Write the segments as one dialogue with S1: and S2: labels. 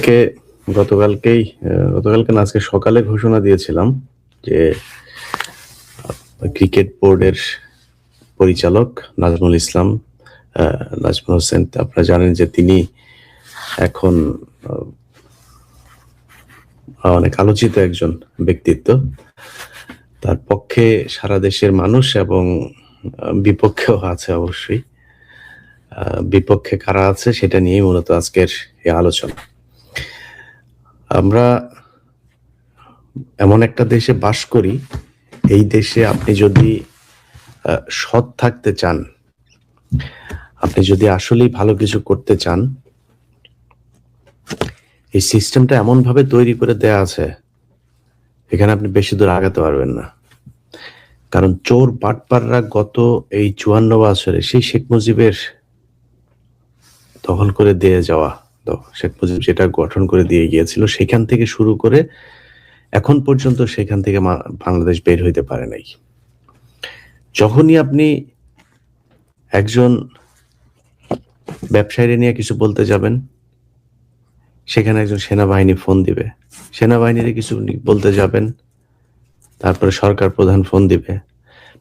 S1: আপনাদেরকে গতকালকে না আজকে সকালে ঘোষণা দিয়েছিলাম যে ক্রিকেট বোর্ডের পরিচালক নাজমুল হোসেন, আপনারা জানেন যে তিনি এখন অনেক আলোচিত একজন ব্যক্তিত্ব। তার পক্ষে সারা দেশের মানুষ এবং বিপক্ষেও আছে অবশ্যই। বিপক্ষে কারা আছে সেটা নিয়েই মূলত আজকের এই আলোচনা। আমরা এমন একটা দেশে বাস করি, এই দেশে আপনি যদি সৎ থাকতে চান, আপনি যদি আসলেই ভালো কিছু করতে চান, এই সিস্টেমটা এমন ভাবে তৈরি করে দেয়া আছে, এখানে আপনি বেশি দূর আগাতে পারবেন না। কারণ চোর বাটপাররা গত এই 54 বছরে সেই শেখ মুজিবের দখল করে দিয়ে যাওয়া, শেখ মুজিব যেটা গঠন করে দিয়ে গিয়েছিল, সেখান থেকে শুরু করে এখন পর্যন্ত সেখান থেকে বাংলাদেশ বের হইতে পারে নাই। যখনই আপনি একজন ব্যবসায়ী নিয়ে কিছু বলতে যাবেন, সেখানে একজন সেনাবাহিনী ফোন দিবে, সেনাবাহিনীর কিছু বলতে যাবেন, তারপরে সরকার প্রধান ফোন দিবে।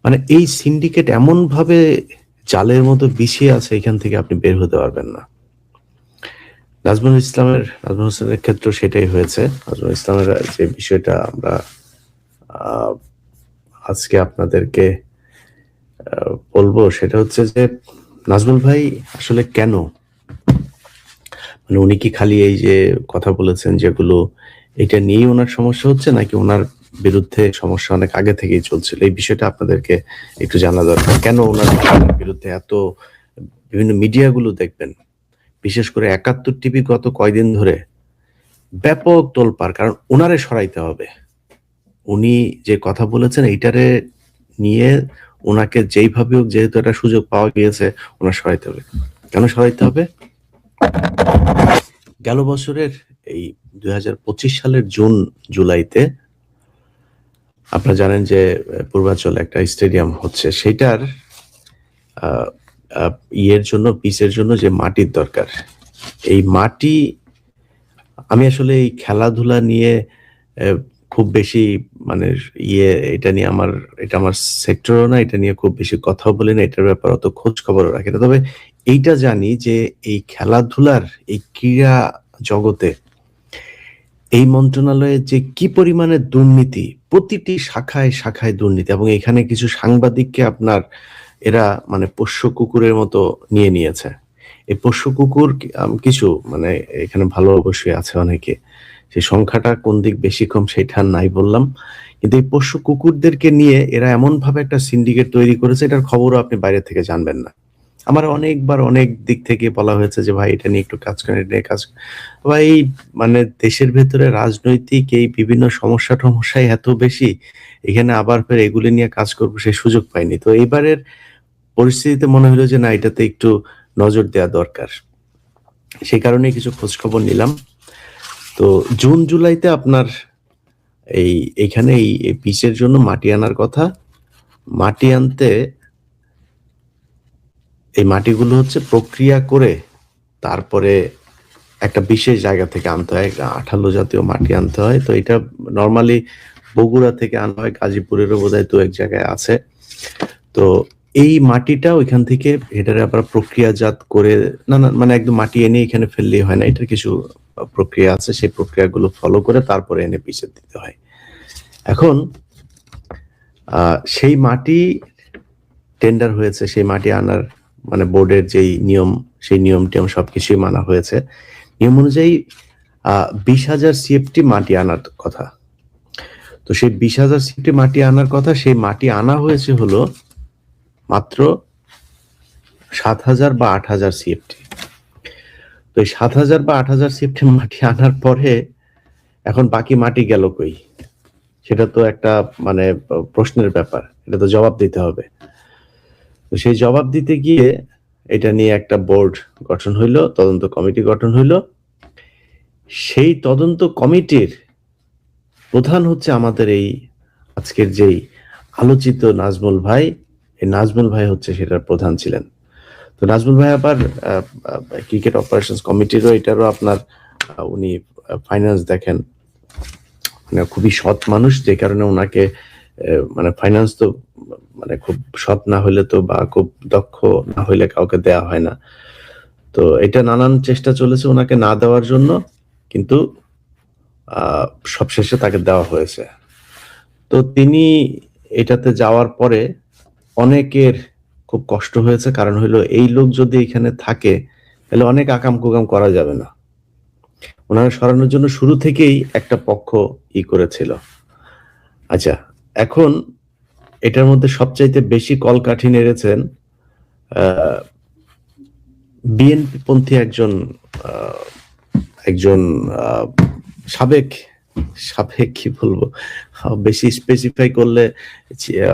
S1: মানে এই সিন্ডিকেট এমন ভাবে জালের মতো বিছিয়ে আছে, এখান থেকে আপনি বের হতে পারবেন না। নাজমুল হোসেনের ক্ষেত্রে সেটাই হয়েছে। নাজমুল ইসলামের যে বিষয়টা আমরা আজকে আপনাদেরকে বলবো, সেটা হচ্ছে যে নাজমুল ভাই আসলে কেন, মানে উনি কি খালি এই যে কথা বলেছেন যেগুলো, এটা নিয়েই ওনার সমস্যা হচ্ছে, নাকি ওনার বিরুদ্ধে সমস্যা অনেক আগে থেকেই চলছিল? এই বিষয়টা আপনাদেরকে একটু জানা দরকার। কেন ওনার বিরুদ্ধে এত, বিভিন্ন মিডিয়াগুলো দেখবেন, বিশেষ করে 71 টিভি গত কয়দিন ধরে ব্যাপক তোলপাড়, কারণ ওনারে সরাইতে হবে। উনি যে কথা বলেছেন এইটারে নিয়ে ওনাকে যেইভাবে হোক, যেহেতু একটা সুযোগ পাওয়া গিয়েছে, ওনার সরাইতে হবে। কেন সরাইতে হবে? গেল বছরের এই 2025 সালের জুলাইতে আপনারা জানেন যে পূর্বাঞ্চলে একটা স্টেডিয়াম হচ্ছে, সেটার পিচের জন্য যে মাটির দরকার, এই মাটি, আমি আসলে এই খেলাধুলা নিয়ে খুব বেশি মানে এটা আমার সেক্টরও না, এটা নিয়ে খুব বেশি কথাও বলি না, এটার ব্যাপারে অত খোঁজ খবরও রাখি না। তবে এইটা জানি যে এই খেলাধুলার এই ক্রীড়া জগতে এই মন্ত্রণালয়ে যে কি পরিমাণে দুর্নীতি, প্রতিটি শাখায় শাখায় দুর্নীতি, এবং এখানে কিছু সাংবাদিককে আপনার এরা মানে পোষ্য কুকুরের মতো নিয়ে নিয়েছে। এই পোষ্য কুকুর কিছু, মানে এখানে ভালো অবশ্যই আছে অনেকে, সেই সংখ্যাটা কোন দিক বেশি কম সেটা নাই বললাম, কিন্তু এই পোষ্য কুকুরদেরকে নিয়ে এরা এমন ভাবে একটা সিন্ডিকেট তৈরি করেছে, এটার খবরও আপনি বাইরে থেকে জানবেন না। আমার অনেকবার অনেক দিক থেকে বলা হয়েছে যে ভাই এটা নিয়ে একটু কাজ করেন, এটা নিয়ে কাজ। ভাই মানে দেশের ভেতরে রাজনৈতিক এই বিভিন্ন সমস্যাই এত বেশি, এখানে আবার ফের এগুলি নিয়ে কাজ করবো সেই সুযোগ পাইনি। তো এইবারের পরিস্থিতিতে মনে হলো যে না, এটাতে একটু নজর দেওয়া দরকার, সেই কারণে কিছু খোঁজ খবর নিলাম। তো জুন জুলাইতে আপনার এইখানে এই পিচের জন্য মাটি আনার কথা। মাটি আনতে এই মাটিগুলো হচ্ছে প্রক্রিয়া করে তারপরে একটা বিশেষ জায়গা থেকে আনতে হয়, আঠালো জাতীয় মাটি আনতে হয়। তো এটা নর্মালি বগুড়া থেকে আনা হয়, গাজীপুরেরও বোধহয় তো এক জায়গায় আছে। তো এই মাটিটা ওইখান থেকে এটারে আবার প্রক্রিয়াজাত করে, না মানে একদম মাটি এনে এখানে ফেললেই হয় না, এটার কিছু প্রক্রিয়া আছে, সেই প্রক্রিয়াগুলো ফলো করে তারপরে এনে পিচে দিতে হয়। এখন সেই মাটি টেন্ডার হয়েছে, সেই মাটি আনার মানে বোর্ডের যেই নিয়ম, সেই নিয়ম সবকিছুই মানা হয়েছে। নিয়ম অনুযায়ী 20,000 CFT মাটি আনার কথা। তো সেই 20,000 CFT মাটি আনার কথা, সেই মাটি আনা হয়েছে হলো মাত্র 7,000 বা 8,000 CFT। তো এই 7,000 বা 8,000 CFT মাটি আনার পরে এখন বাকি মাটি গেল কই? সেটা তো একটা মানে প্রশ্নের ব্যাপার, এটা তো জবাব দিতে হবে। তো সেই জবাব দিতে গিয়ে এটা নিয়ে একটা বোর্ড গঠন হইলো, তদন্ত কমিটি গঠন হইলো। সেই তদন্ত কমিটির প্রধান হচ্ছে আমাদের এই আজকের যেই আলোচিত নাজমুল ভাই। এই নাজমুল ভাই হচ্ছে সেটার প্রধান ছিলেন। তো নাজমুল ভাই আবার ক্রিকেট অপারেশনস কমিটিরও এটারও আপনার উনি ফাইন্যান্স দেখেন, মানে খুবই সৎ মানুষ, যে কারণে ওনাকে মানে ফাইন্যান্স তো মানে খুব সৎ না হইলে তো বা খুব দক্ষ না হইলে কাউকে দেয়া হয় না। তো এটা নানান চেষ্টা চলেছে ওনাকে না দেওয়ার জন্য, কিন্তু সবশেষে তাকে দেওয়া হয়েছে। তো তিনি এটাতে যাওয়ার পরে অনেকের খুব কষ্ট হয়েছে, কারণ হইলো এই লোক যদি এখানে থাকে তাহলে অনেক আকাম কুকাম করা যাবে না। ওনারা সরানোর জন্য শুরু থেকেই একটা পক্ষ করেছিল। আচ্ছা, এখন এটার মধ্যে সবচাইতে বেশি কলকাঠি নেড়েছেন বিএনপি পন্থী একজন একজন সাবেক কি বলবো, বেশি স্পেসিফাই করলে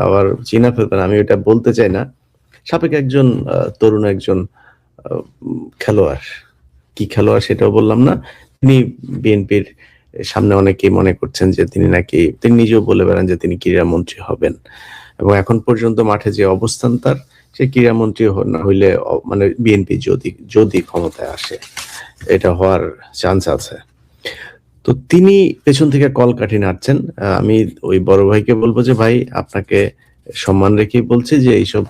S1: আবার চিনা ফেলবেন, আমি এটা বলতে চাই না। সাবেক একজন তরুণ একজন খেলোয়াড়, কি খেলোয়াড় সেটাও বললাম না। তিনি বিএনপির সামনে অনেকেই মনে করছেন যে তিনি নিজেও বলে বেড়ান যে তিনি ক্রীড়ামন্ত্রী হবেন, এবং এখন পর্যন্ত মাঠে যে অবস্থান তার, সে ক্রীড়ামন্ত্রী হইলে মানে বিএনপি যদি ক্ষমতায় আসে এটা হওয়ার চান্স আছে। তো তিনি পেছন থেকে কলকাঠি নাড়ছেন। আমি ওই বড় ভাইকে বলবো যে ভাই, আপনাকে সম্মান রেখেই বলছি যে এইসব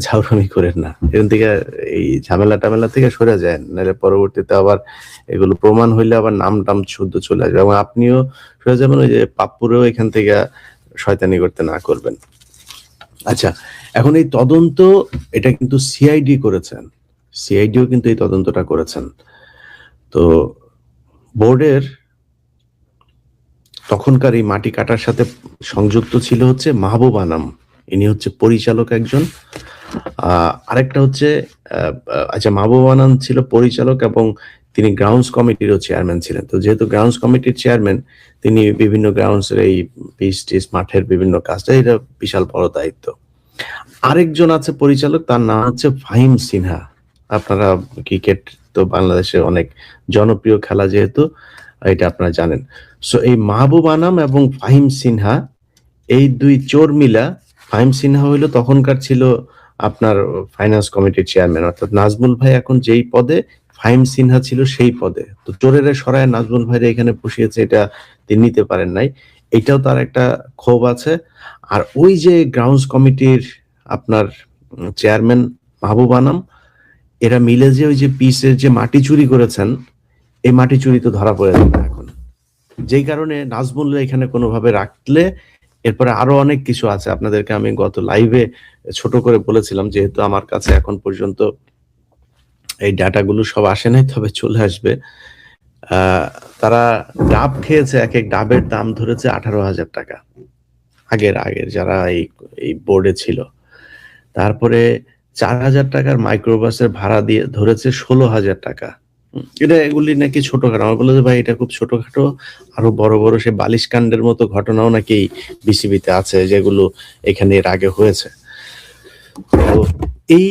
S1: ঝাউরামি করেন না, এখান থেকে এই ঝামেলা থেকে সরে যায়, নাহলে পরবর্তীতে আবার এগুলো প্রমাণ হইলে আবার নাম শুদ্ধ চলে আসবে, এবং আপনিও সরে যাবেন, ওই যে পাপ্পুরেও এখান থেকে শয়তানি করতে না করবেন। আচ্ছা, এখন এই তদন্ত এটা কিন্তু সিআইডি করেছেন, সিআইডিও কিন্তু এই তদন্তটা করেছেন। তো বোর্ডের তখনকার এই মাটি কাটার সাথে সংযুক্ত ছিল হচ্ছে মাহবুব আনাম, ইনি হচ্ছে পরিচালক একজন। আরেকটা হচ্ছে আচ্ছা, মাহবুব আনাম ছিল পরিচালক এবং তিনি গ্রাউন্ডস কমিটিরও চেয়ারম্যান ছিলেন। তো যেহেতু গ্রাউন্ডস কমিটির চেয়ারম্যান, তিনি বিভিন্ন গ্রাউন্ডসের এই পিচ মাঠের বিভিন্ন কাজটা, এটা বিশাল বড় দায়িত্ব। আরেকজন আছে পরিচালক, তার নাম হচ্ছে ফাহিম সিনহা। আপনারা ক্রিকেট তো বাংলাদেশে অনেক জনপ্রিয় খেলা, যেহেতু এটা আপনারা জানেন। সো এই মাহবুব আনাম এবং ফাহিম সিনহা, এই দুই চোর মিলা, ফাহিম সিনহা হইলো তখনকার ছিল আপনার ফাইন্যান্স কমিটির চেয়ারম্যান, অর্থাৎ নাজমুল ভাই এখন যেই পদে, ফাহিম সিনহা ছিল সেই পদে। তো চোরের সরায় নাজমুল ভাইরে এখানে বসিয়েছে, এটা তিনি নিতে পারেন নাই, এটাও তার একটা ক্ষোভ আছে। আর ওই যে গ্রাউন্ডস কমিটির আপনার চেয়ারম্যান মাহবুব আনাম, এরা মিলে যে ওই যে পিসের যে মাটি চুরি করেছেন, এই মাটি চুরি তো ধরা পড়ে যাবে এখন, যেই কারণে নাজমুল্লাহ এখানে কোনোভাবে রাখলে এরপরে আরো অনেক কিছু আছে। আপনাদেরকে আমি গত লাইভে ছোট করে বলেছিলাম, যেহেতু আমার কাছে এখন পর্যন্ত এই ডাটাগুলো সব আসে নাই, তবে চলে আসবে। তারা ডাব খেয়েছে, এক এক ডাবের দাম ধরেছে 18,000 টাকা, আগের যারা এই বোর্ডে ছিল। তারপরে 4,000 টাকার মাইক্রোবাসের ভাড়া দিয়ে ধরেছে 16,000 টাকা। এগুলি নাকি ছোটখাটো। আমার বললো যে ভাই, এটা খুব ছোটখাটো, আরো বড় বড় সে বালিশ কাণ্ডের মতো ঘটনাও নাকি বিসিবিতে আছে, যেগুলো এখানে এর আগে হয়েছে। তো এই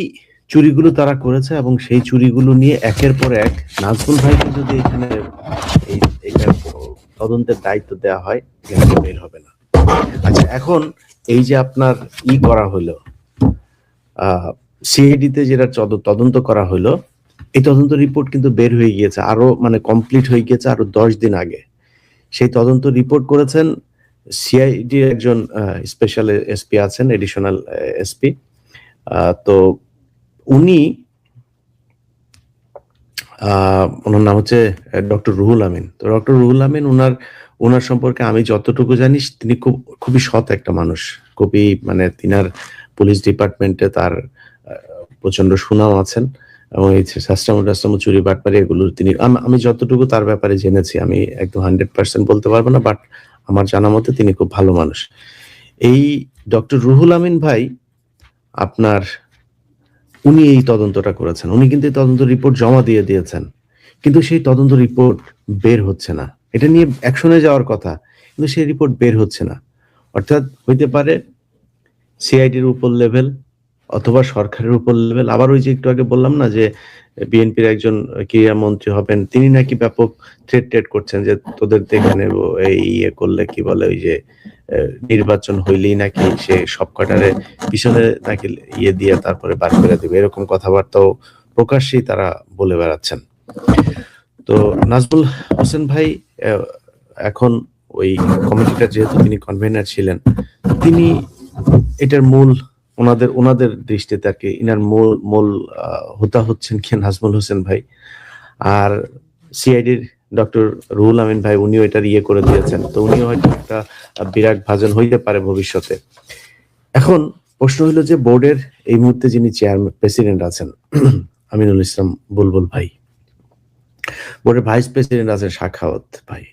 S1: চুরিগুলো তারা করেছে, এবং সেই চুরিগুলো নিয়ে একের পর এক নাজমুল ভাইকে যদি এখানে এটা তদন্তের দায়িত্ব দেওয়া হয়, এখানে বের হবে না। আচ্ছা, এখন এই যে আপনার করা হলো, সিআইডিতে যেটা তদন্ত করা হলো, এই তদন্ত রিপোর্ট কিন্তু বের হয়ে গিয়েছে, আরো মানে কমপ্লিট হয়ে গিয়েছে আরো 10 দিন আগে। সেই তদন্ত রিপোর্ট করেছেন সিআইডি একজন স্পেশাল এসপি আছেন, এডিশনাল এসপি। তো উনি, ওনার নাম হচ্ছে ডক্টর রুহুল আমিন। তো ডক্টর রুহুল আমিন, ওনার সম্পর্কে আমি যতটুকু জানি, তিনি খুবই সৎ একটা মানুষ, খুবই মানে তিনার পুলিশ ডিপার্টমেন্টে তার প্রচন্ড সুনাম আছেন, এবং এই শাস্ত্রাম চুরি বাটপারি এগুলো তিনি, আমি যতটুকু তার ব্যাপারে জেনেছি, আমি একদম 100% বলতে পারবো না, বাট আমার জানা মতে তিনি খুব ভালো মানুষ। এই ডক্টর রুহুল আমিন ভাই আপনার, উনি এই তদন্তটা করেছেন, উনি কিন্তু এই তদন্ত রিপোর্ট জমা দিয়ে দিয়েছেন, কিন্তু সেই তদন্ত রিপোর্ট বের হচ্ছে না। এটা নিয়ে অ্যাকশনে যাওয়ার কথা, কিন্তু সেই রিপোর্ট বের হচ্ছে না। অর্থাৎ হইতে পারে সিআইডির উপর লেভেল, অথবা সরকারের উপর লেভেল। আবার ওই যে একটু আগে বললাম না যে বিএনপির একজন ক্রীড়া মন্ত্রী হবেন, তিনি নাকি ব্যাপক থ্রেট করছেন যে তোদের দেখে নেব, এই করলে কি বলে, ওই যে নির্বাচন হইলেই নাকি সে সব কটারে পিছনে নাকি দিয়ে তারপরে বার করে দেবে, এরকম কথাবার্তাও প্রকাশ্যেই তারা বলে বেড়াচ্ছেন। তো নাজমুল হোসেন ভাই এখন ওই কমিটিটা যেহেতু তিনি কনভেনার ছিলেন, তিনি এটার মূল ওনাদের দৃষ্টিতে আর কি ইনার মূল হোতা হচ্ছেন কি নাজমুল হোসেন ভাই। আর সিআইডির ডক্টর রুহুল আমিন ভাই উনিও এটার করে দিয়েছেন, তো উনিও হয়তো একটা বিরাট ভাজন হইতে পারে ভবিষ্যতে। এখন প্রশ্ন হলো যে বোর্ডের এই মুহূর্তে যিনি চেয়ারম্যান প্রেসিডেন্ট আছেন আমিনুল ইসলাম বুলবুল ভাই, বোর্ডের ভাইস প্রেসিডেন্ট আছেন সাখাওয়াত ভাই,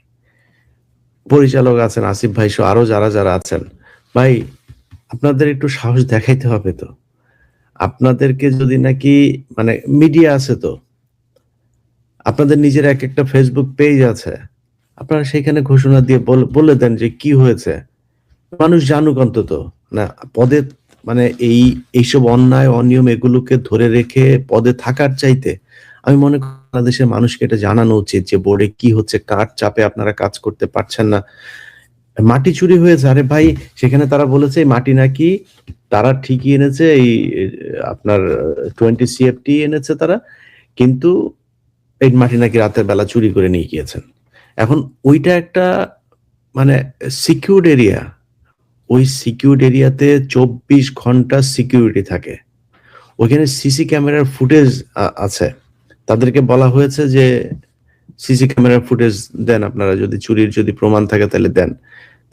S1: পরিচালক আছেন আসিফ ভাই সহ আরো যারা আছেন, ভাই আপনাদের একটু সাহস দেখাইতে হবে তো। আপনাদেরকে যদি নাকি মানে মিডিয়া আছে, তো আপনাদের নিজের একটা ফেসবুক পেজ আছে, আপনারা সেখানে ঘোষণা দিয়ে বলে দেন যে কি হয়েছে, মানুষ জানুক অন্তত। না পদে মানে এইসব অন্যায় অনিয়ম এগুলোকে ধরে রেখে পদে থাকার চাইতে আমি মনে করি বাংলাদেশের মানুষকে এটা জানানো উচিত যে বোর্ডে কি হচ্ছে, কার চাপে আপনারা কাজ করতে পারছেন না। মাটি চুরি হয়েছে, আরে ভাই সেখানে তারা বলেছে এই মাটি নাকি তারা ঠিকই এনেছে, এই আপনার 20 CFT এনেছে তারা, কিন্তু এই মাটি নাকি রাতের বেলা চুরি করে নিয়ে গিয়েছেন। এখন ওইটা একটা মানে সিকিউরড এরিয়া, ওই সিকিউরড এরিয়াতে 24 ঘন্টা সিকিউরিটি থাকে, ওইখানে সিসি ক্যামেরার ফুটেজ আছে। তাদেরকে বলা হয়েছে যে সিসি ক্যামেরার ফুটেজ দেন আপনারা, যদি চুরির যদি প্রমাণ থাকে তাহলে দেন।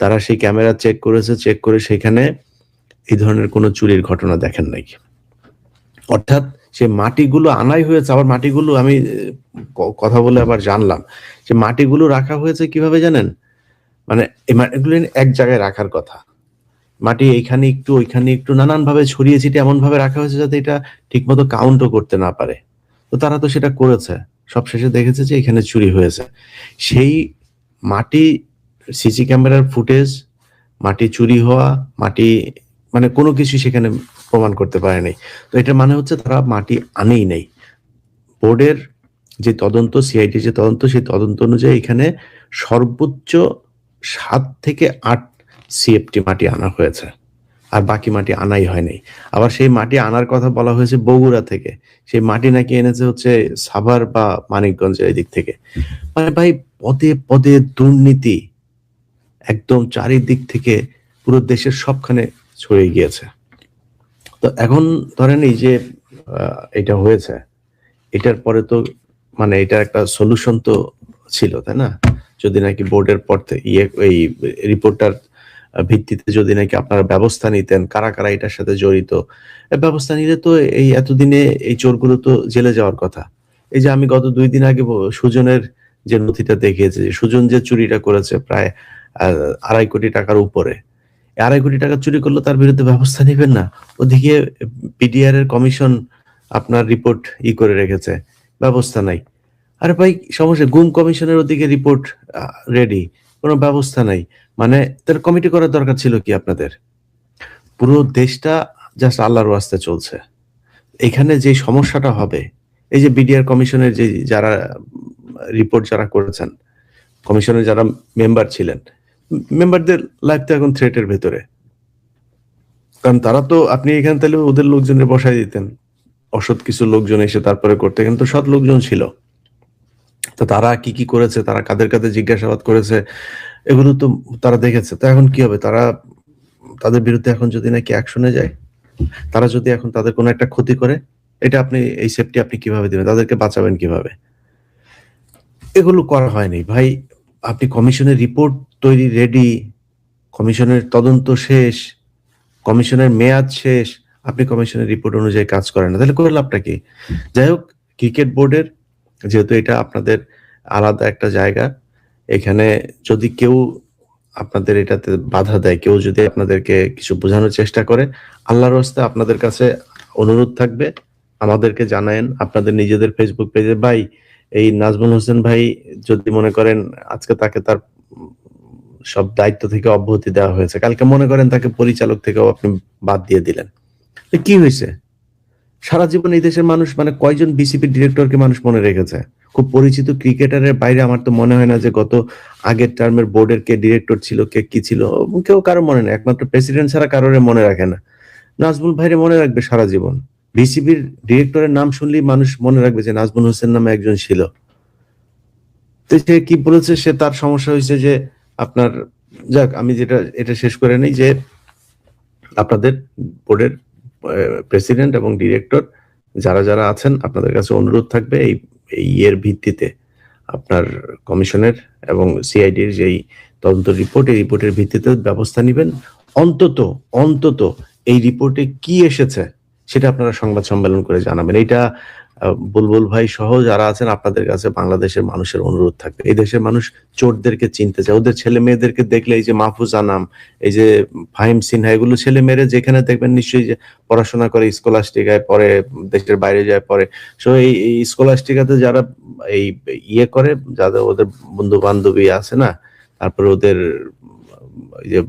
S1: তারা সেই ক্যামেরা চেক করেছে, চেক করে সেখানে এই ধরনের কোনো চুরির ঘটনা দেখেন নাই। অর্থাৎ সে মাটিগুলো আনাই হয়েছে, আবার মাটিগুলো আমি কথা বলে আবার জানলাম যে মাটিগুলো রাখা হয়েছে কিভাবে জানেন, মানে এই মাটিগুলো এক জায়গায় রাখার কথা, মাটি এইখানে একটু ওইখানে একটু নানান ভাবে ছড়িয়ে ছিটিয়ে এমন ভাবে রাখা হয়েছে যাতে এটা ঠিকমতো কাউন্টও করতে না পারে। তো তারা তো সেটা করেছে, সব শেষে দেখেছে যে এখানে চুরি হয়েছে। সেই মাটি সিসি ক্যামেরার ফুটেজ, মাটি চুরি হওয়া, মাটি মানে কোনো কিছু সেখানে প্রমাণ করতে পারেনি। তো এটা মানে হচ্ছে তারা মাটি আনেই নেই। বোর্ডের যে তদন্ত, সিআইডি যে তদন্ত, সেই তদন্ত অনুযায়ী এখানে সর্বোচ্চ 7 থেকে 8 CFT মাটি আনা হয়েছে, আর বাকি মাটি আনাই হয়নি। আবার সেই মাটি আনার কথা বলা হয়েছে বগুড়া থেকে, সেই মাটি নাকি এনেছে হচ্ছে সাভার বা মানিকগঞ্জের এই দিক থেকে। মানে ভাই পদে পদে দুর্নীতি একদম চারিদিক থেকে পুরো দেশের সবখানে ছড়িয়ে গিয়েছে। তো এখন ধরেন এই যে এটা হয়েছে, এটার পরে তো মানে এটার একটা সলিউশন তো ছিল, তাই না? যদি নাকি বোর্ডের পর এই রিপোর্টটার ভিত্তিতে যদি নাকি আপনারা ব্যবস্থা নিতেন, কারা কারা এটার সাথে জড়িত, ব্যবস্থা নিলে তো এই এতদিনে এই চোরগুলো তো জেলে যাওয়ার কথা। এই যে আমি গত 2 দিন আগে সুজনের যে নথিটা দেখিয়েছে, সুজন যে চুরিটা করেছে প্রায় 2.5 কোটি টাকার উপরে, 2.5 কোটি টাকা চুরি করলো, তার বিরুদ্ধে ব্যবস্থা নেবেন না? ওদিকে বিডিআর এর কমিশন আপনার রিপোর্ট করে রেখেছে, ব্যবস্থা নাই। আরে ভাই সমস্যা, গুম কমিশনের ওদিকে রিপোর্ট রেডি, কোনো ব্যবস্থা নাই। মানে তার কমিটি করার দরকার ছিল কি আপনাদের? পুরো দেশটা জাস্ট আল্লাহর ওয়াস্তে চলছে। এখানে যে সমস্যাটা হবে, এই যে বিডিআর কমিশনের যে যারা রিপোর্ট যারা করেছেন, কমিশনের যারা মেম্বার ছিলেন, মেম্বারদের লাইফ তো এখন থ্রেটের ভেতরে। কারণ তারা তো, আপনি এখানে তাহলে ওদের লোকজনের বসায় দিতেন, অসৎ কিছু লোকজন এসে তারপরে করতে, কিন্তু সৎ লোকজন ছিল। তো তারা কি কি করেছে, তারা কাদের কাদের জিজ্ঞাসাবাদ করেছে, এগুলো তো তারা দেখেছে। তো এখন কি হবে, তাদের বিরুদ্ধে এখন যদি নাকি অ্যাকশনে যায়, তারা যদি এখন তাদের কোনো একটা ক্ষতি করে, এটা আপনি এই সেফটি আপনি কিভাবে দিবেন, তাদেরকে বাঁচাবেন কিভাবে? এগুলো করা হয়নি ভাই। আপনি কমিশনের রিপোর্ট তৈরি রেডি, কমিশনের তদন্ত শেষ, কমিশনের মেয়াদ শেষ, আপনি কমিশনের রিপোর্ট অনুযায়ী কাজ করেন না, তাহলে করে লাভটা কি? যাই হোক, ক্রিকেট বোর্ডের যেহেতু এটা আপনাদের আলাদা একটা জায়গা, এখানে যদি কেউ আপনাদের এটাতে বাধা দেয়, কেউ যদি আপনাদেরকে কিছু বোঝানোর চেষ্টা করে, আল্লাহর রাস্তে আপনাদের কাছে অনুরোধ থাকবে, আমাদেরকে জানায়েন আপনাদের নিজেদের ফেসবুক পেজে। ভাই এই নাজমুল হোসেন ভাই যদি মনে করেন আজকে তাকে তার সব দায়িত্ব থেকে অব্যাহতি দেওয়া হয়েছে, কালকে মনে করেন তাকে পরিচালক থেকেও আপনি বাদ দিয়ে দিলেন, কি হয়েছে? সারা জীবন এই দেশের মানুষ মানে কয়জন বিসিবি ডিরেক্টরকে মানুষ মনে রেখেছে? খুব পরিচিত ক্রিকেটারের বাইরে আমার তো মনে হয় না যে গত আগের টার্মের বোর্ডের কে ডিরেক্টর ছিল, কে কি ছিল, কেউ কারো মনে নেই। একমাত্র প্রেসিডেন্ট ছাড়া কারোর মনে রাখে না। নাজমুল ভাইরে মনে রাখবে সারা জীবন। বিসিবির ডিরেক্টরের নাম শুনলেই মানুষ মনে রাখবে যে নাজমুল হোসেন নামে একজন ছিল। তো সে কি বলেছে, সে তার সমস্যা হয়েছে যে আপনার, যাক আমি এটা শেষ করে নেই যে আপনাদের বোর্ডের প্রেসিডেন্ট এবং ডিরেক্টর যারা যারা আছেন, আপনাদের কাছে অনুরোধ থাকবে এই ইয়ের ভিত্তিতে আপনার কমিশনের এবং সিআইডির যেই তদন্ত রিপোর্ট, এই রিপোর্টের ভিত্তিতে ব্যবস্থা নেবেন। অন্তত অন্তত এই রিপোর্টে কি এসেছে সেটা আপনারা সংবাদ সম্মেলন করে জানাবেন। এটা বুলবুল ভাই সহ যারা আছেন আপনাদের কাছে বাংলাদেশের মানুষের অনুরোধ থাকবে। এই দেশের মানুষ চোরদেরকে চিনতে চায়, ওদের ছেলে মেয়েদেরকে দেখলে, এই যে মাহফুজ আনাম, এই যে ফাহিম সিনহা, এগুলো ছেলে মেয়েরা যেখানে দেখবেন নিশ্চয়ই যে পড়াশোনা করে, স্কলাস্টিকায় পড়ে, দেশের বাইরে যায় পড়ে। সো এই স্কলাস্টিকাতে যারা এই ইয়ে করে, যাদের ওদের বন্ধু বান্ধবী আছে না, তারপরে ওদের এই যে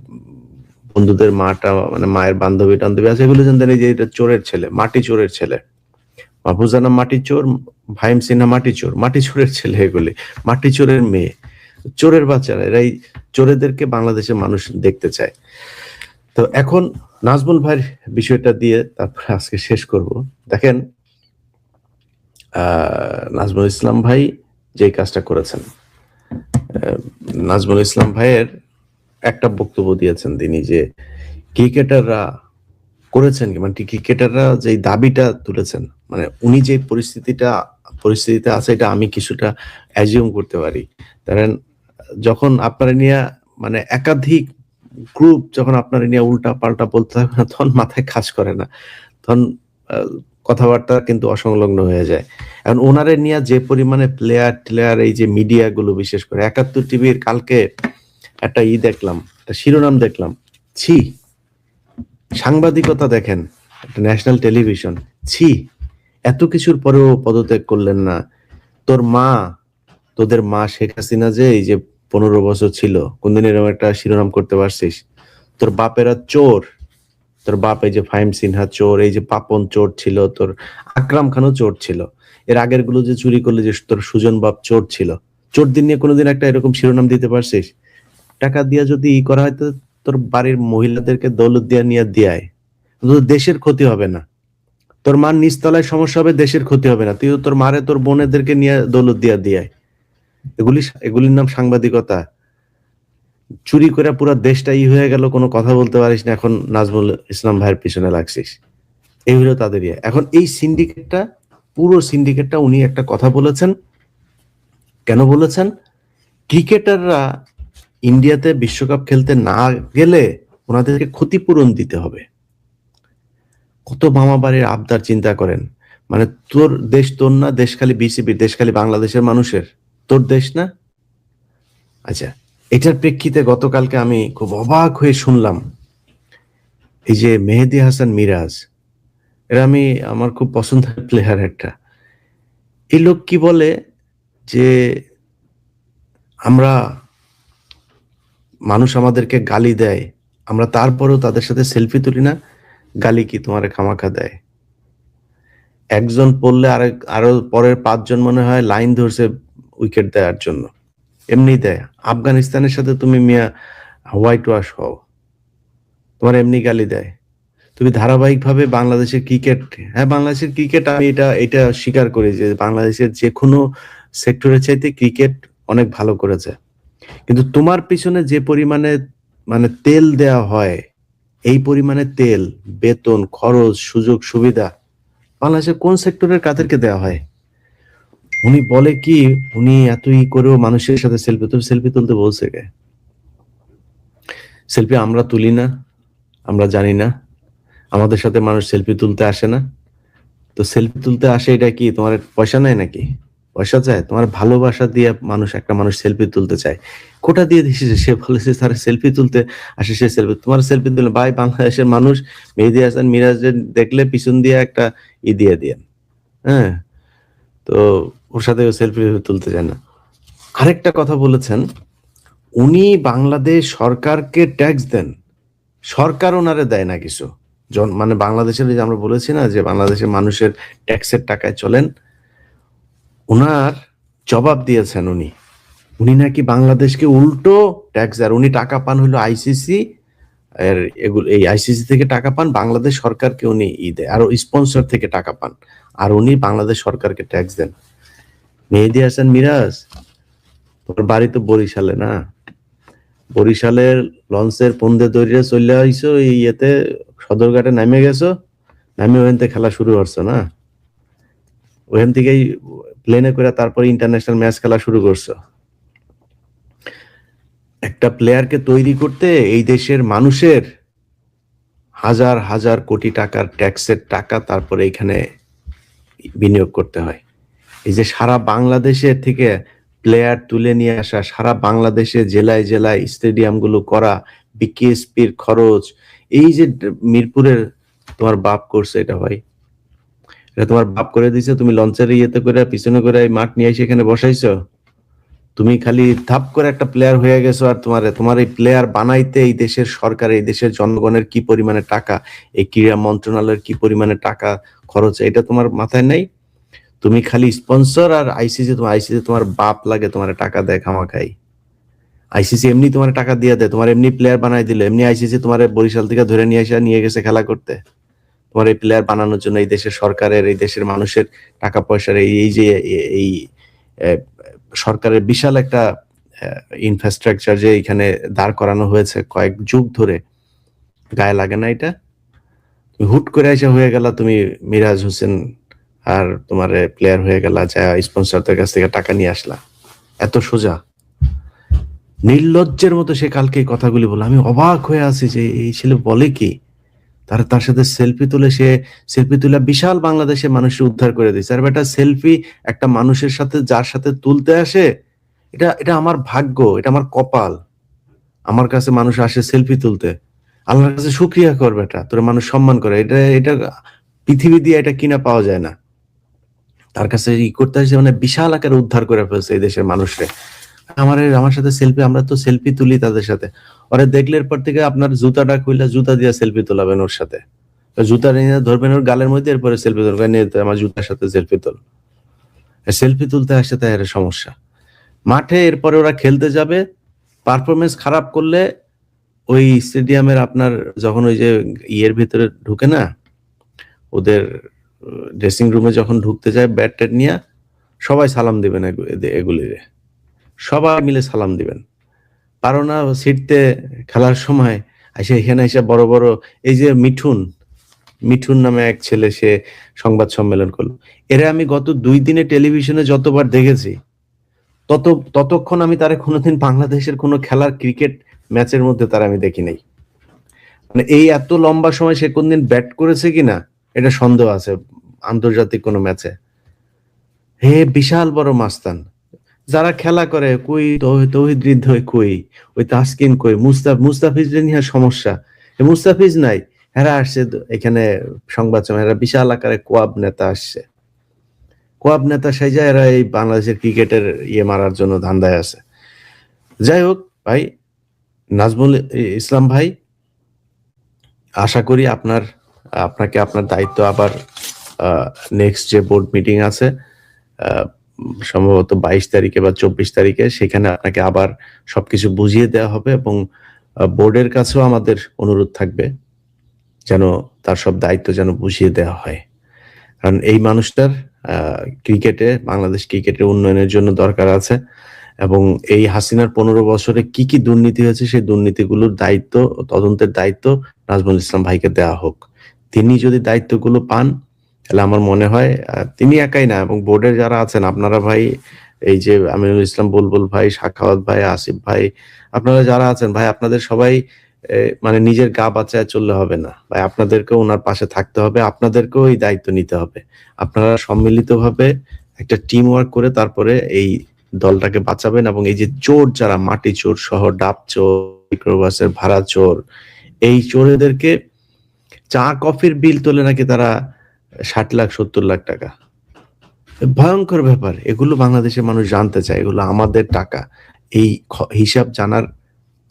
S1: বন্ধুদের মাটা মানে মায়ের বান্ধবী টান্ধবী আছে, এগুলো জানতেন এই যে এটা চোরের ছেলে, মাটি চোরের ছেলে। মাহফুজ আনাম মাটি চোর, ফাহিম সিনহা মাটি চোর, মাটি চোরের ছেলে, এগুলি মাটি চোরের মেয়ে, চোরের বাচ্চারা, এরাই চোরেদেরকে বাংলাদেশের মানুষ দেখতে চায়। তো এখন নাজমুল ভাইয়ের বিষয়টা দিয়ে তারপরে আজকে শেষ করব। দেখেন নাজমুল ইসলাম ভাই যে কাজটা করেছেন, নাজমুল ইসলাম ভাইয়ের একটা বক্তব্য দিয়েছেন তিনি, যে ক্রিকেটাররা করেছেন কি, মানে ক্রিকেটাররা যে দাবিটা তুলেছেন, মানে উনি যে পরিস্থিতিতে আছে, এটা আমি কিছুটা অ্যাজিউম করতে পারি। ধরেন যখন আপনারা নিয়ে মানে একাধিক গ্রুপ যখন আপনারা নিয়ে উল্টা পাল্টা বলতে থাকবে না, তখন মাথায় কাজ করে না, তখন কথাবার্তা কিন্তু অসংলগ্ন হয়ে যায়। এখন ওনারে নিয়ে যে পরিমাণে প্লেয়ার এই যে মিডিয়া গুলো, বিশেষ করে ৭১ টিভির কালকে একটা দেখলাম, একটা শিরোনাম দেখলাম, ছি সাংবাদিকতা দেখেন, একটা ন্যাশনাল টেলিভিশন, ছি এত কিছুর পরেও পদত্যাগ করলেন না। তোদের মা শেখ হাসিনা যে এই যে 15 বছর ছিল, কোনদিন এরকম একটা শিরোনাম করতে পারছিস? তোর বাপেরা চোর, তোর বাপ এই যে ফাহিম সিনহা চোর, এই যে পাপন চোর ছিল, তোর আকরাম খানও চোর ছিল, এর আগের গুলো যে চুরি করলে যে তোর সুজন বাপ চোর ছিল, চোরদের নিয়ে কোনোদিন একটা এরকম শিরোনাম দিতে পারছিস? টাকা দিয়া যদি করা হয় তো তোর বাড়ির মহিলাদেরকে দৌলত দিয়া নিয়ে দিয়ায়, দেশের ক্ষতি হবে না। তোর মার নিচতলায় সমস্যা হবে, দেশের ক্ষতি হবে না। তুই তোর মারে তোর বোনেদেরকে নিয়ে দৌলত দিয়া দিয়ায়, এগুলির নাম সাংবাদিকতা। চুরি করে পুরো দেশটা হয়ে গেল, কোনো কথা বলতে পারিস না, এখন নাজমুল ইসলাম ভাইয়ের পিছনে লাগছিস। এই হলো তাদের ইয়ে। এখন এই পুরো সিন্ডিকেটটা উনি একটা কথা বলেছেন। কেন বলেছেন? ক্রিকেটাররা ইন্ডিয়াতে বিশ্বকাপ খেলতে না গেলে ওনাদেরকে ক্ষতিপূরণ দিতে হবে। কত মামা বাড়ির আবদার চিন্তা করেন। মানে তোর দেশ তোর না, দেশ খালি বিসিবির, দেশ খালি বাংলাদেশের মানুষের, তোর দেশ না? আচ্ছা, এটার প্রেক্ষিতে গতকালকে আমি খুব অবাক হয়ে শুনলাম, এই যে মেহেদী হাসান মিরাজ, এরা আমার খুব পছন্দের প্লেয়ার একটা, এই লোক কি বলে যে মানুষ আমাদেরকে গালি দেয়, আমরা তারপরেও তাদের সাথে সেলফি তুলি না। গালি কি তোমার খামাখা দেয়? একজন পড়লে আরো পরের 5 জন মনে হয় লাইন ধরছে উইকেট দেওয়ার জন্য, এমনি দেয়। আফগানিস্তানের সাথে তুমি মিয়া হোয়াইট ওয়াশ হও, তোমার এমনি গালি দেয়। তুমি ধারাবাহিকভাবে বাংলাদেশের ক্রিকেট, হ্যাঁ বাংলাদেশের ক্রিকেট, আমি এটা স্বীকার করি যে বাংলাদেশের যে কোনো সেক্টরের চাইতে ক্রিকেট অনেক ভালো করেছে, কিন্তু তোমার পিছনে যে পরিমাণে মানে তেল দেয়া হয়, এই পরিমাণে তেল, বেতন, খরচ, সুযোগ সুবিধা বাংলাদেশের কোন সেক্টরের কাদেরকে দেওয়া হয়? উনি বলে কি, উনি এতই করেও মানুষের সাথে সেলফি তুলতে বলছে কে? সেলফি আমরা তুলি না, আমরা জানি না? আমাদের সাথে মানুষ সেলফি তুলতে আসে না? তো সেলফি তুলতে আসে, এটা কি তোমার পয়সা নেয় নাকি? পয়সা চায়? তোমার ভালোবাসা দিয়ে একটা মানুষ সেলফি তুলতে চায়, কোটা দিয়ে দিছে, সে বলেছে তার সেলফি তুলতে আসে, সে তোমার সেলফি তুলে ভাই, বাংলাদেশের মানুষ মেহেদী হাসান মিরাজের দেখলে পিছন দিয়ে একটা দিয়ে দিয়ে, হ্যাঁ, তো ওর সাথে সেলফি তুলতে চায় না। আরেকটা কথা বলেছেন, উনি বাংলাদেশ সরকারকে ট্যাক্স দেন, সরকার ওনারে দেয় না কিছু। মানে বাংলাদেশের যে আমরা বলেছি না যে বাংলাদেশের মানুষের ট্যাক্সের টাকায় চলেন, ওনার জবাব দিয়েছেন উনি নাকি বাংলাদেশকে উল্টো ট্যাক্স, আর উনি টাকা পান হলো আইসিসি, আর এগুলো এই আইসিসি থেকে টাকা পান, বাংলাদেশ সরকারকে উনি দেয়, আর স্পন্সর থেকে টাকা পান, আর উনি বাংলাদেশ সরকারকে ট্যাক্স দেন। মেহেদী হাসান মিরাজ, তোমার বাড়ি তো বরিশালে না, বরিশালের লঞ্চের পন্দে দৌড়িয়ে চলে আইছো, এই ইয়েতে সদরঘাটে নামে গেছো, নামে ওখান থেকে খেলা শুরু করছো না, ওখান থেকেই প্লেনে করে তারপরে ইন্টারন্যাশনাল ম্যাচ খেলা শুরু করছো। একটা প্লেয়ারকে তৈরি করতে এই দেশের মানুষের হাজার হাজার কোটি টাকার ট্যাক্সের টাকা তারপরে এখানে বিনিয়োগ করতে হয়। এই যে সারা বাংলাদেশের থেকে প্লেয়ার তুলে নিয়ে আসা, সারা বাংলাদেশে জেলায় জেলায় স্টেডিয়াম গুলো করা, বিকেএসপির খরচ, এই যে মিরপুরের তোমার বাপ করছে এটা ভাই, এটা তোমার বাপ করে দিছে। তুমি লঞ্চের ইয়েতে করে পিছনে করে মাঠ নিয়ে এসে এখানে বসাইছো, তুমি খালি ধাপ করে একটা প্লেয়ার হয়ে গেছো। আর তোমার এই প্লেয়ার বানাইতে এই দেশের সরকার, এই দেশের জনগণের কি পরিমাণে টাকা, এই ক্রীড়া মন্ত্রণালয়ের কি পরিমাণে টাকা খরচ, এটা তোমার মাথায় নেই। তুমি খালি স্পন্সর আর আইসিসি, তোমার আইসিসি তোমার বাপ লাগে, তোমার টাকা দেয় খামাখাই। আইসিসি এমনি তোমার টাকা দিয়ে দেয়, তোমার এমনি প্লেয়ার বানাই দিল, এমনি আইসিসি তোমার বরিশাল থেকে ধরে নিয়ে গেছে খেলা করতে, তোমার এই প্লেয়ার বানানোর জন্য। এই দেশের সরকারের, এই দেশের মানুষের টাকা পয়সার এই যে এই সরকারের বিশাল একটা ইনফ্রাস্ট্রাকচার যে এখানে দাঁড় করানো হয়েছে কয়েক যুগ ধরে, গায়ে লাগে না এটা? হুট করে এসে হয়ে গেল তুমি মিরাজ হোসেন আর তোমার প্লেয়ার হয়ে গেল, যা স্পন্সরদের কাছ থেকে টাকা নিয়ে আসলা, এত সোজা? নির্লজ্জের মতো সে কালকে এই কথাগুলি বলে, আমি অবাক হয়ে আছি যে এই ছেলে বলে কি। তার সাথে সেলফি তুলে, সে সেলফি তুলে বিশাল বাংলাদেশের মানুষের উদ্ধার করে দিচ্ছে। আর বেটা সেলফি একটা মানুষের সাথে যার সাথে তুলতে আসে, এটা এটা আমার ভাগ্য, এটা আমার কপাল। আমার কাছে মানুষ আসে সেলফি তুলতে, আল্লাহর কাছে শুকরিয়া কর বেটা, তোর মানুষ সম্মান করে। এটা এটা পৃথিবী দিয়ে এটা কিনা পাওয়া যায় না। তার কাছে ই করতে আসে, মানে বিশাল আকারে উদ্ধার করে ফেলছে এই দেশের মানুষরে। আমার সাথে সেলফি, আমরা তো সেলফি তুলি তাদের সাথে। ওরা দেখলে এরপর থেকে আপনার জুতাটা খুললে জুতা দিয়ে সেলফি তোলাবেন ওর সাথে, জুতা নিয়ে ধরবেন ওর গালের মধ্যে, এরপরে সেলফি তুলবেন, আমার জুতার সাথে সেলফি তোল। সেলফি তুলতে আসে তাই এর সমস্যা। মাঠে এরপরে ওরা খেলতে যাবে, পারফরমেন্স খারাপ করলে ওই স্টেডিয়ামের আপনার যখন ওই যে ইয়ের ভিতরে ঢুকে না, ওদের ড্রেসিং রুমে যখন ঢুকতে যায় ব্যাট ট্যাট নিয়ে, সবাই সালাম দিবেন, এগুলিরে সবাই মিলে সালাম দিবেন। পারো না ছিটতে খেলার সময় এসে এখানে এসে বড় বড়, এই যে মিঠুন নামে এক ছেলে, সে সংবাদ সম্মেলন করলো। এরা আমি গত 2 দিনে টেলিভিশনে যতবার দেখেছি, ততক্ষণ আমি তারা কোনোদিন বাংলাদেশের কোনো খেলার ক্রিকেট ম্যাচের মধ্যে তারা আমি দেখি নাই। মানে এই এত লম্বা সময় সে কোনদিন ব্যাট করেছে কিনা এটা সন্দেহ আছে আন্তর্জাতিক কোনো ম্যাচে। হে বিশাল বড় মাস্তান, যারা খেলা করে কই, তৌহিদ হৃদয় কই, ওই তাসকিন কই, মুস্তাফিজ নিয়ে সমস্যা, মুস্তাফিজ নাই, এরা আসছে এখানে সংবাদ সময়, এরা বিশাল আকারে কোয়াব নেতা আসছে, কোয়াব নেতা সাইজা এরা এই বাংলাদেশের ক্রিকেটের ইয়ে মারার জন্য ধান্দায় আছে। যাই হোক ভাই, নাজমুল ইসলাম ভাই, আশা করি আপনাকে আপনার দায়িত্ব আবার নেক্সট যে বোর্ড মিটিং আছে সম্ভবত 22 তারিখে বা 24 তারিখে, সেখানে আপনাকে আবার সবকিছু বুঝিয়ে দেওয়া হবে। এবং বোর্ডের কাছেও আমাদের অনুরোধ থাকবে যেন তার সব দায়িত্ব যেন বুঝিয়ে দেওয়া হয়। কারণ এই মানুষটার ক্রিকেটে, বাংলাদেশ ক্রিকেটের উন্নয়নের জন্য দরকার আছে। এবং এই হাসিনার 15 বছরে কি কি দুর্নীতি হয়েছে, সেই দুর্নীতিগুলোর দায়িত্ব, তদন্তের দায়িত্ব নাজমুল ইসলাম ভাইকে দেওয়া হোক। তিনি যদি দায়িত্বগুলো পান, তাহলে আমার মনে হয় তিনি একাই না, এবং বোর্ডের যারা আছেন আপনারা ভাই, এই যে আমিনুল ইসলাম বুলবুল ভাই, সাখাওয়াত ভাই, আসিফ ভাই, আপনারা যারা আছেন ভাই, আপনাদের সবাই মানে নিজের গা বাঁচায় চললে হবে না ভাই, আপনাদেরকেও ওনার পাশে থাকতে হবে, আপনাদেরকেও এই দায়িত্ব নিতে হবে। আপনারা সম্মিলিতভাবে একটা টিম ওয়ার্ক করে তারপরে এই দলটাকে বাঁচাবেন। এবং এই যে চোর, যারা মাটি চোর সহ ডাব চোর, মাইক্রোবাসের ভাড়া চোর, এই চোরেদেরকে চা কফির বিল তোলে নাকি তারা 60 লাখ 70 লাখ টাকা, ভয়ঙ্কর ব্যাপার। এগুলো বাংলাদেশের মানুষ জানতে চায়, এগুলো আমাদের টাকা। এই হিসাব জানার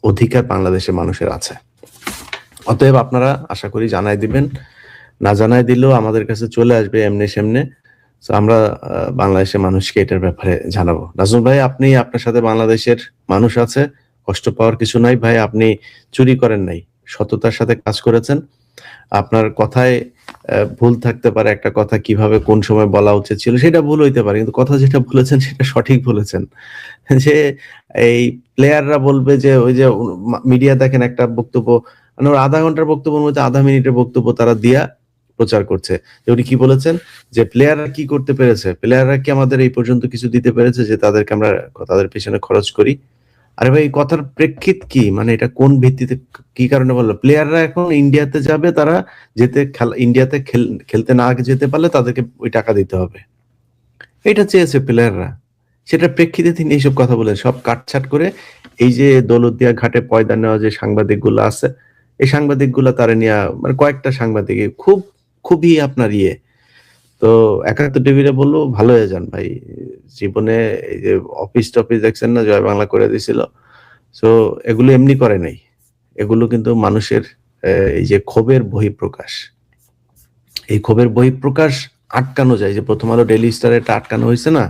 S1: অধিকার বাংলাদেশের মানুষের আছে। অতএব আপনারা আশা করি জানাই দিবেন, না জানাই দিলেও আমাদের কাছে চলে আসবে এমনি সেমনে। আমরা বাংলাদেশের মানুষকে এটার ব্যাপারে জানাবো। নাজমুল ভাই, আপনার সাথে বাংলাদেশের মানুষ আছে, কষ্ট পাওয়ার কিছু নাই ভাই। আপনি চুরি করেন নাই, সততার সাথে কাজ করেছেন। আপনার কথায় ভুল থাকতে পারে, একটা কথা কিভাবে কোন সময় বলা উচিত ছিল সেটা ভুল হইতে পারে। কিন্তু কথা যেটা বলেছেন সেটা সঠিক বলেছেন। যে এই প্লেয়াররা বলবে যে ওই যে মিডিয়া দেখেন একটা বক্তব্য মানে ওর ০.৫ ঘন্টার বক্তব্যের মধ্যে ০.৫ মিনিটের বক্তব্য তারা দিয়া প্রচার করছে। যে উনি কি বলেছেন? যে প্লেয়াররা কি করতে পেরেছে? প্লেয়াররা কি আমাদের এই পর্যন্ত কিছু দিতে পেরেছে যে তাদেরকে আমরা তাদের পেছনে খরচ করি? আরে ভাই এই কথার প্রেক্ষিত কি? মানে এটা কোন ভিত্তিতে কি কারণে বলল? প্লেয়াররা এখন ইন্ডিয়াতে যাবে তারা ইন্ডিয়াতে খেলতে না যেতে পারলে তাদেরকে ওই টাকা দিতে হবে। এটা চেয়েছে প্লেয়াররা। সেটার প্রেক্ষিতে তিনি এইসব কথা বলেন। সব কাটছাঁট করে এই যে দৌলতদিয়া ঘাটে পয়দা নেওয়া যে সাংবাদিকগুলো আছে, এই সাংবাদিকগুলা তারে নিয়া মানে কয়েকটা সাংবাদিক খুবই আপনার তো ৭১ টিভিরে বলল ভালো হয়ে যান ভাই। জীবনে এই যে অফিস-টফিস দেখছেন না জয় বাংলা করে দিছিল। সো এগুলো এমনি করে নাই। এগুলো কিন্তু মানুষের এই যে ক্ষোভের বহিঃপ্রকাশ। এই ক্ষোভের বহিঃপ্রকাশ আটকানো যায় যে প্রথম আলো ডেইলি স্টারে এটা আটকানো হয়েছে না?